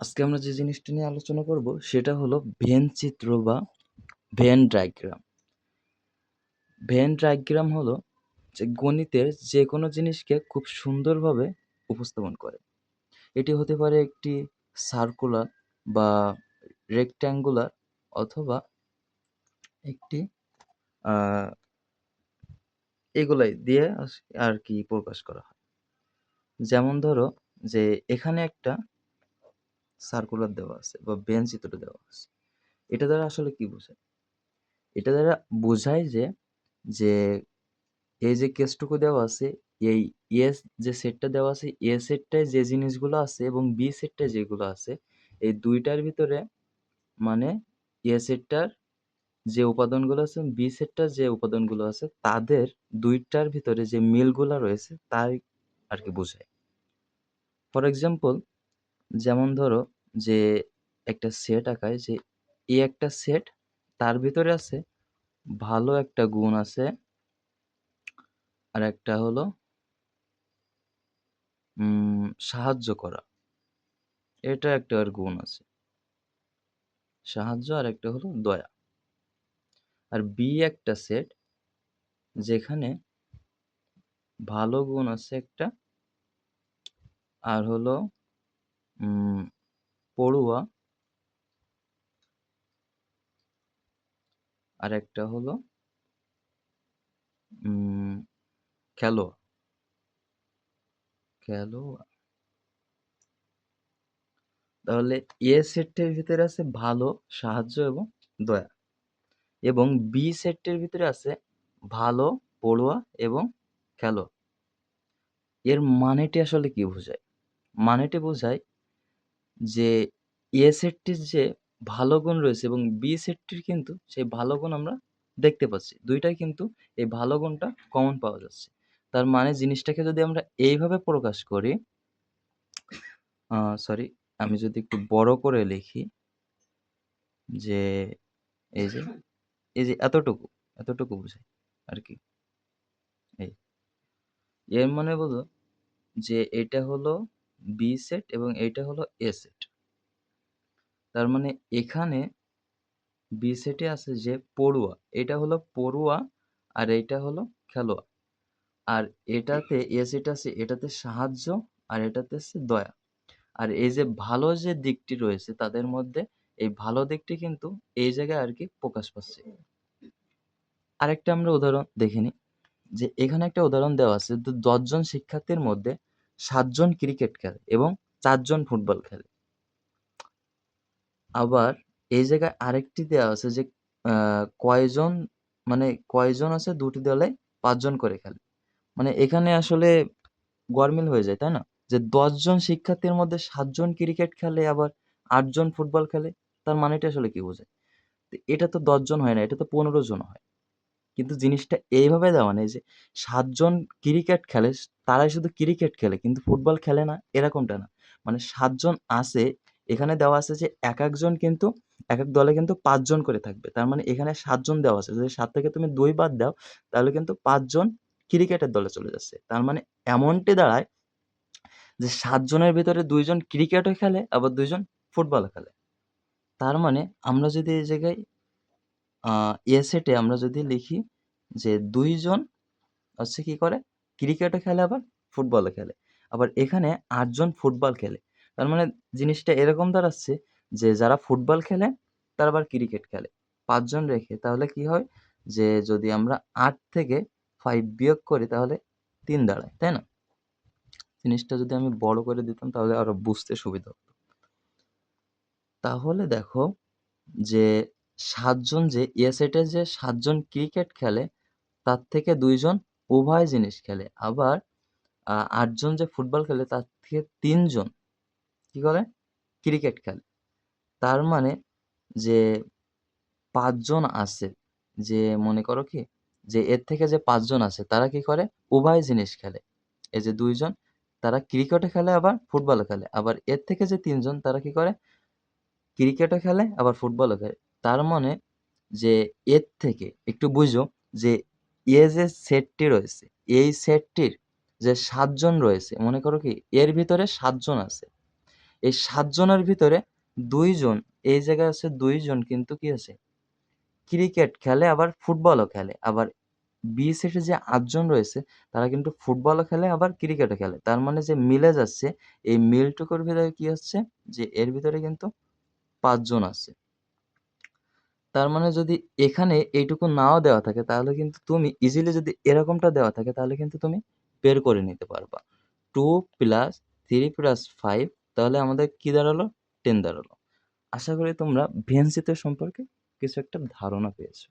আজকে আমরা যে জিনিসটা নিয়ে আলোচনা করব সেটা হলো ভেন চিত্র বা ভেন ডায়াগ্রাম। ভেন ডায়াগ্রাম হলো যে গণিতের যেকোনো জিনিসকে খুব সুন্দরভাবে উপস্থাপন করে। এটি হতে পারে একটি সার্কুলার বা রেক্ট্যাঙ্গুলার অথবা একটি আ এগুলাই দিয়ে আর কি প্রকাশ করা হয়। যেমন ধরো যে এখানে একটা সার্কুলার দেওয়া আছে বা ভেন চিত্র দেওয়া আছে। এটা দ্বারা আসলে কি বোঝায়? এটা দ্বারা বোঝায় যে এই যে কেসটুকু দেওয়া আছে, এই ইয়েস যে সেটটা দেওয়া আছে, এ সেটটায় যে জিনিসগুলো আছে এবং বি সেটটায় যেগুলো আছে, এই ২ টার ভিতরে মানে এ সেটটার যে উপাদানগুলো আছে, বি সেটটার যে উপাদানগুলো আছে, তাদের ২ টার ভিতরে যে মিলগুলা রয়েছে তাই আরকি বোঝায়। ফর এক্সাম্পল যেমন ধরো যে একটা সেট আঁকায় যে একটা সেট, তার ভিতরে আছে ভালো একটা গুণ আছে, আরেকটা হলো সাহায্য করা। এটা একটা আর গুণ আছে। সাহায্য আর একটা হলো দয়া। আর বি একটা সেট যেখানে ভালো গুণ আছে একটা, আর হলো উম পড়ুয়া, আর একটা হলো উম খেলোয়াড়। খেলোয়াড়। তাহলে এ সেটটির ভিতরে আছে ভালো, সাহায্য এবং দয়া। এবং বি সেটটির ভিতরে আছে ভালো, পড়ুয়া এবং খেলোয়াড়। এর মানেটি আসলে কি বোঝায়? মানেটি বোঝায় যে এ সেটটির যে ভালো গুণ রয়েছে এবং বি সেটটির কিন্তু সেই ভালো গুণ আমরা দেখতে পাচ্ছি। ২ টাই কিন্তু এই ভালো গুণটা কমন পাওয়া যাচ্ছে। তার মানে জিনিসটাকে যদি আমরা এইভাবে প্রকাশ করি, সরি, আমি যদি একটু বড় করে লিখি যে এই যে, এই যে এতটুকু বোঝায় আরকি। এই। এর মানে হলো যে এটা হলো বি সেট এবং এইটা হলো এ সেট। তার মানে এখানে বি সেটে আছে যে পড়ুয়া, এটা হলো পড়ুয়া আর এইটা হলো খেলোয়াড়। আর এটাতে এ সেট আছে, এটাতে সাহায্য আর এটাতে আছে দয়া। আর এই যে ভালো যে দিকটি রয়েছে তাদের মধ্যে এই ভালো দিকটি কিন্তু এই জায়গায় আরকি প্রকাশ পাচ্ছে। আরেকটা আমরা উদাহরণ দেখে নিই যে এখানে একটা উদাহরণ দেওয়া আছে ১০ জন শিক্ষার্থীর মধ্যে ৭ জন ক্রিকেট খেলে এবং ৪ জন ফুটবল খেলে। আবার এই জায়গায় আরেকটি দেওয়া আছে যে আ কয়জন কয়জন আছে ২ টি দলে ৫ জন করে খেলে। মানে এখানে আসলে গরমিল হয়ে যায়, তাই না? যে ১০ জন শিক্ষার্থীর মধ্যে ৭ জন ক্রিকেট খেলে আবার ৮ জন ফুটবল খেলে। তার মানেটা আসলে কি বোঝায়? তো এটা তো ১০ জন হয় না, এটা তো ১৫ জন হয়। কিন্তু জিনিসটা এইভাবে দেওয়া নেই যে ৭ জন ক্রিকেট খেলে, তারাই শুধু ক্রিকেট খেলে কিন্তু ফুটবল খেলে না, এরকমটা না। মানে ৭ জন আছে, এখানে দেওয়া আছে যে একেকজন কিন্তু একেক দলে কিন্তু ৫ জন করে থাকবে। তার মানে এখানে ৭ জন দেওয়া আছে। যদি ৭ থেকে তুমি ২ বাদ দাও, তাহলে কিন্তু ৫ জন ক্রিকেটের দলে চলে যাচ্ছে। তার মানে এমনটি দাঁড়ায় যে ৭ জনের ভেতরে ২ জন ক্রিকেটও খেলে, আবার ২ জন ফুটবলও খেলে। তার মানে আমরা যদি এই জায়গায় আ এ সেটে আমরা যদি লিখি যে ২ জন হচ্ছে কি করে? ক্রিকেটও খেলে আবার ফুটবলও খেলে। আবার এখানে ৮ জন ফুটবল খেলে। তার মানে জিনিসটা এরকম দাঁড়াচ্ছে যে যারা ফুটবল খেলে তারা আবার ক্রিকেট খেলে। ৫ জন রেখে তাহলে কি হয়? যে যদি আমরা ৮ থেকে ৫ বিয়োগ করি তাহলে ৩ দাঁড়ায়। তাই না? জিনিসটা যদি আমি বড় করে দিতাম তাহলে আরো বুঝতে সুবিধা হতো। তাহলে দেখো যে ৭ জন যে এ সেটে যে ৭ জন ক্রিকেট খেলে তার থেকে ২ জন উভয় জিনিস খেলে। আবার ৮ জন যে ফুটবল খেলে তার থেকে ৩ জন কি করে? ক্রিকেট খেলে। তার মানে যে ৫ জন আছে, যে মনে করো কি? যে এর থেকে যে ৫ জন আছে তারা কি করে? উভয় জিনিস খেলে। এই যে ২ জন তারা ক্রিকেটও খেলে আবার ফুটবলও খেলে। আবার এর থেকে যে ৩ জন তারা কি করে? ক্রিকেটও খেলে আবার ফুটবলও খেলে। তার মানে যে এর থেকে একটু বুঝো যে যে সেটটি রয়েছে, এই সেটটির যে ৭ জন রয়েছে, মনে করো কি এর ভিতরে ৭ জন আছে। এই 7 জনের ভিতরে 2 জন, এই জায়গায় আছে 2 জন কিন্তু কি আছে ক্রিকেট খেলে আবার ফুটবলও খেলে। আবার বি সেটে যে ৮ জন রয়েছে তারা কিন্তু ফুটবলও খেলে আবার ক্রিকেটও খেলে। তার মানে যে মিলে যাচ্ছে এই মিলটুকুর ভিতরে কি হচ্ছে যে এর ভিতরে কিন্তু ৫ জন আছে। তার মানে যদি এখানে এইটুকু নাও দেওয়া থাকে তাহলে কিন্তু তুমি ইজিলি যদি এরকমটা দেওয়া থাকে তাহলে কিন্তু তুমি বের করে নিতে পারবা। 2 + 3 + 5 তাহলে আমাদের কি দাঁড়ালো? 10 দাঁড়ালো। আশা করি তোমরা ভেনচিত্র সম্পর্কে কিছু একটা ধারণা পেয়েছো।